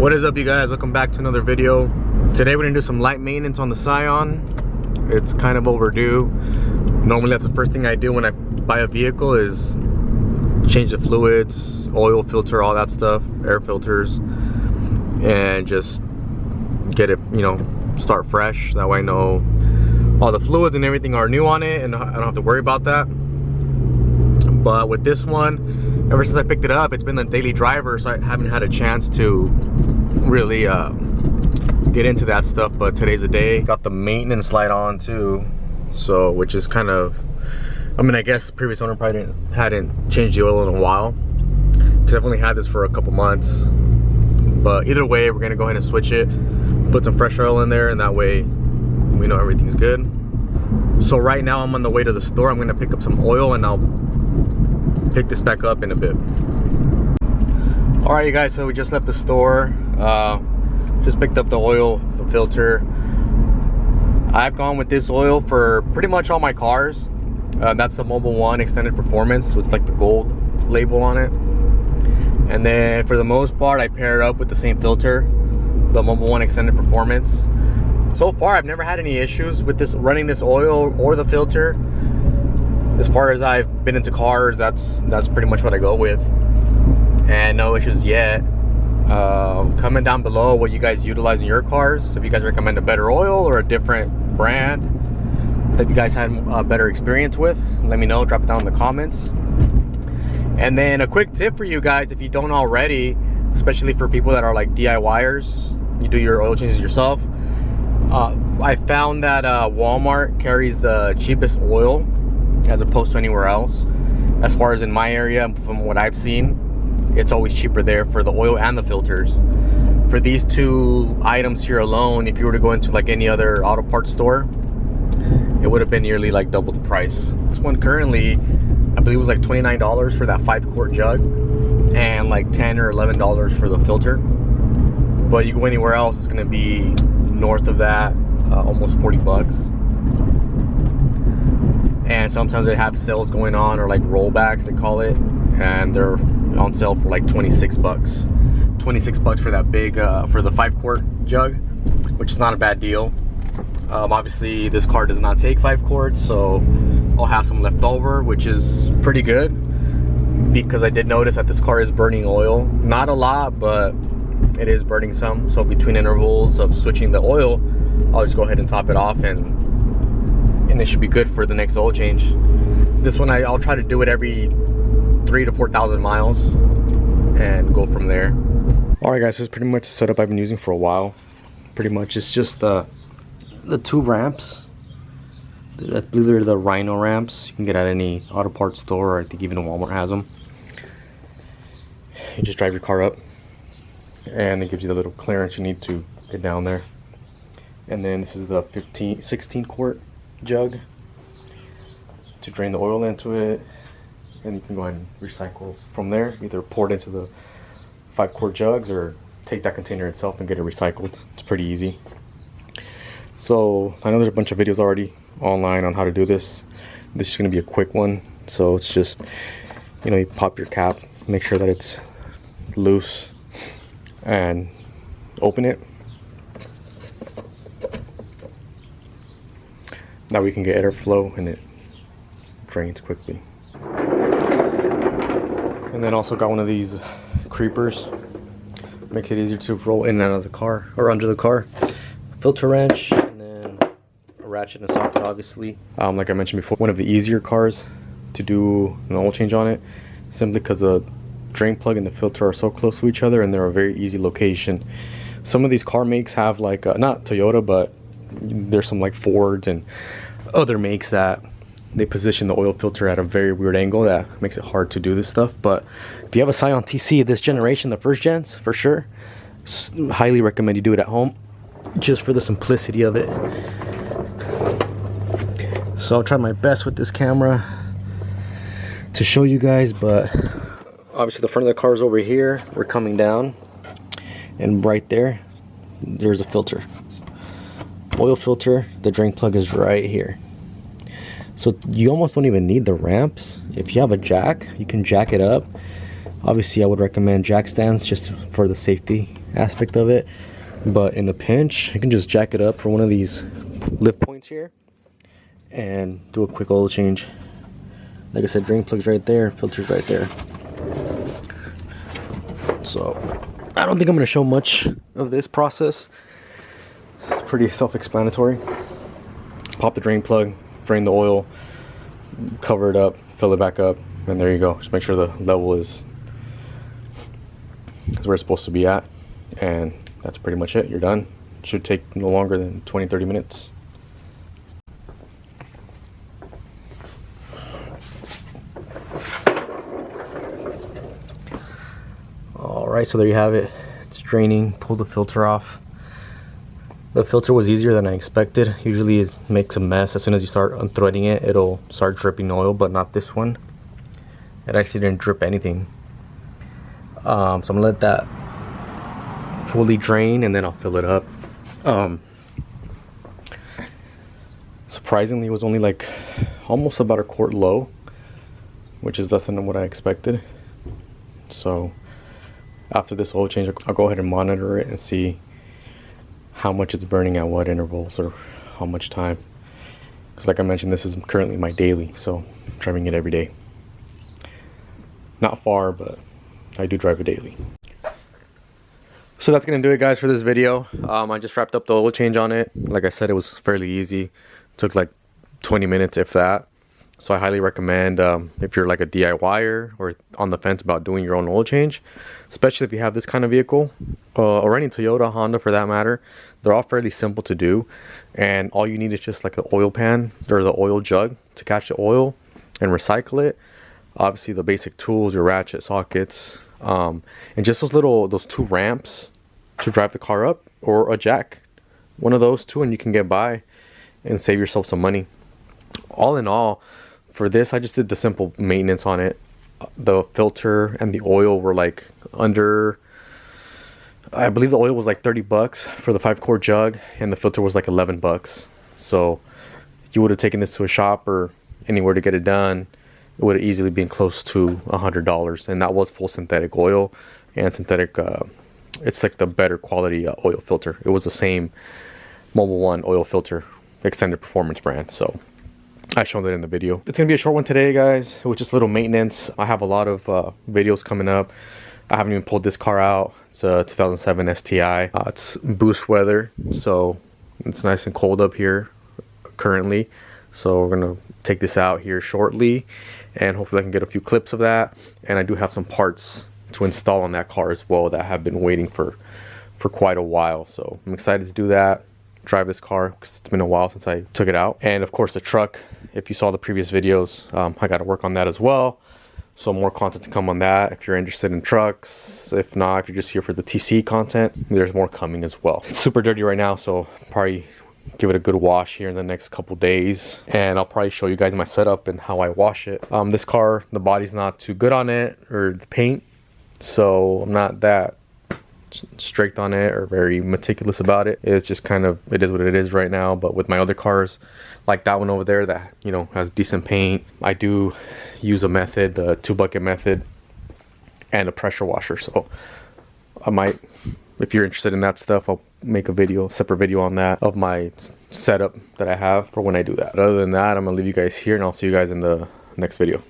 What is up, you guys? Welcome back to another video. Today we're gonna do some light maintenance on the Scion. It's kind of overdue. Normally that's the first thing I do when I buy a vehicle is change the fluids, oil filter, all that stuff, air filters, and just get it, start fresh. That way I know all the fluids and everything are new on it and I don't have to worry about that. But with this one, ever since I picked it up, it's been a daily driver, so I haven't had a chance to really get into that stuff. But today's the day. Got the maintenance light on too, so which is kind of, I guess the previous owner probably hadn't changed the oil in a while because I've only had this for a couple months. But either way, we're gonna go ahead and switch it, put some fresh oil in there, and that way we know everything's good. So right now I'm on the way to the store. I'm gonna pick up some oil and I'll pick this back up in a bit. All right, you guys, so we just left the store. Just picked up the oil, the filter. I've gone with this oil for pretty much all my cars. That's the Mobile One Extended Performance, so it's like the gold label on it. And then for the most part, I pair it up with the same filter, the Mobile One Extended Performance. So far, I've never had any issues with this running this oil or the filter. As far as I've been into cars, that's pretty much what I go with, and no issues yet. Comment down below what you guys utilize in your cars. If you guys recommend a better oil or a different brand that you guys had a better experience with, let me know. Drop it down in the comments. And then a quick tip for you guys, if you don't already, especially for people that are like DIYers, you do your oil changes yourself. I found that Walmart carries the cheapest oil as opposed to anywhere else. As far as in my area, from what I've seen, it's always cheaper there for the oil and the filters. For these two items here alone, if you were to go into like any other auto parts store, it would have been nearly like double the price. This one currently, I believe, was like $29 for that 5-quart jug and like $10 or $11 for the filter. But you go anywhere else, it's gonna be north of that, almost 40 bucks. And sometimes they have sales going on, or like rollbacks they call it, and they're on sale for like 26 bucks. 26 bucks for that big, for the 5-quart jug, which is not a bad deal. Obviously this car does not take 5 quarts, so I'll have some left over, which is pretty good, because I did notice that this car is burning oil. Not a lot, but it is burning some. So between intervals of switching the oil, I'll just go ahead and top it off, and it should be good for the next oil change. This one I'll try to do it every 3,000 to 4,000 miles and go from there. All right, guys, this is pretty much the setup I've been using for a while. Pretty much it's just the two ramps. I believe they're the Rhino ramps. You can get at any auto parts store, or I think even Walmart has them. You just drive your car up and it gives you the little clearance you need to get down there. And then this is the 16 quart jug to drain the oil into it, and you can go ahead and recycle from there. Either pour it into the 5-quart jugs or take that container itself and get it recycled. It's pretty easy. So I know there's a bunch of videos already online on how to do this. This is going to be a quick one. So it's just, you pop your cap, make sure that it's loose, and open it. Now we can get airflow and it drains quickly. And then also got one of these creepers. Makes it easier to roll in and out of the car, or under the car. Filter wrench, and then a ratchet and a socket, obviously. Like I mentioned before, one of the easier cars to do an oil change on it, simply because the drain plug and the filter are so close to each other, and they're a very easy location. Some of these car makes have like, not Toyota, but there's some like Fords and other makes that they position the oil filter at a very weird angle that makes it hard to do this stuff. But if you have a Scion TC this generation, the first gens, for sure, highly recommend you do it at home, just for the simplicity of it. So I'll try my best with this camera to show you guys, but obviously the front of the car is over here. We're coming down, and right there's a filter, oil filter. The drain plug is right here. So you almost don't even need the ramps. If you have a jack, you can jack it up Obviously I would recommend jack stands just for the safety aspect of it, but in a pinch you can just jack it up for one of these lift points here and do a quick oil change. Like I said, drain plug's right there, filter's right there. So I don't think I'm going to show much of this process. It's pretty self-explanatory. Pop the drain plug, drain the oil, cover it up, fill it back up, and there you go. Just make sure the level is where it's supposed to be at, and that's pretty much it. You're done. It should take no longer than 20-30 minutes. Alright, so there you have it. It's draining. Pull the filter off. The filter was easier than I expected. Usually it makes a mess. As soon as you start unthreading it, it'll start dripping oil, but not this one. It actually didn't drip anything. So I'm gonna let that fully drain and then I'll fill it up. Surprisingly, it was only like almost about a quart low, which is less than what I expected. So after this oil change, I'll go ahead and monitor it and see how much it's burning at what intervals or how much time. Because like I mentioned, this is currently my daily, so I'm driving it every day. Not far, but I do drive it daily. So that's gonna do it, guys, for this video. I just wrapped up the oil change on it. Like I said, it was fairly easy. Took like 20 minutes, if that. So I highly recommend if you're like a DIYer or on the fence about doing your own oil change, especially if you have this kind of vehicle, or any Toyota, Honda for that matter. They're all fairly simple to do, and all you need is just like the oil pan or the oil jug to catch the oil and recycle it. Obviously the basic tools, your ratchet, sockets, and just those two ramps to drive the car up, or a jack. One of those two and you can get by and save yourself some money. All in all, for this, I just did the simple maintenance on it. The filter and the oil were like under, I believe the oil was like 30 bucks for the 5-quart jug, and the filter was like 11 bucks. So you would have taken this to a shop or anywhere to get it done, it would have easily been close to $100. And that was full synthetic oil and synthetic, it's like the better quality oil filter. It was the same Mobil 1 oil filter, extended performance brand. So I showed it in the video. It's gonna be a short one today, guys, with just a little maintenance. I have a lot of videos coming up. I haven't even pulled this car out. It's a 2007 STI. It's boost weather, so it's nice and cold up here currently. So we're gonna take this out here shortly, and hopefully I can get a few clips of that. And I do have some parts to install on that car as well that have been waiting for quite a while. So I'm excited to do that. Drive this car because it's been a while since I took it out. And of course the truck, if you saw the previous videos, I got to work on that as well. So more content to come on that if you're interested in trucks. If not, if you're just here for the TC content, there's more coming as well. It's super dirty right now, so probably give it a good wash here in the next couple days, and I'll probably show you guys my setup and how I wash it. This car, the body's not too good on it, or the paint, so I'm not that strict on it or very meticulous about it. It's just kind of, it is what it is right now. But with my other cars, like that one over there that, you know, has decent paint, I do use a method, the 2-bucket method, and a pressure washer. So I might, if you're interested in that stuff, I'll make a video, separate video on that, of my setup that I have for when I do that. But other than that, I'm gonna leave you guys here, and I'll see you guys in the next video.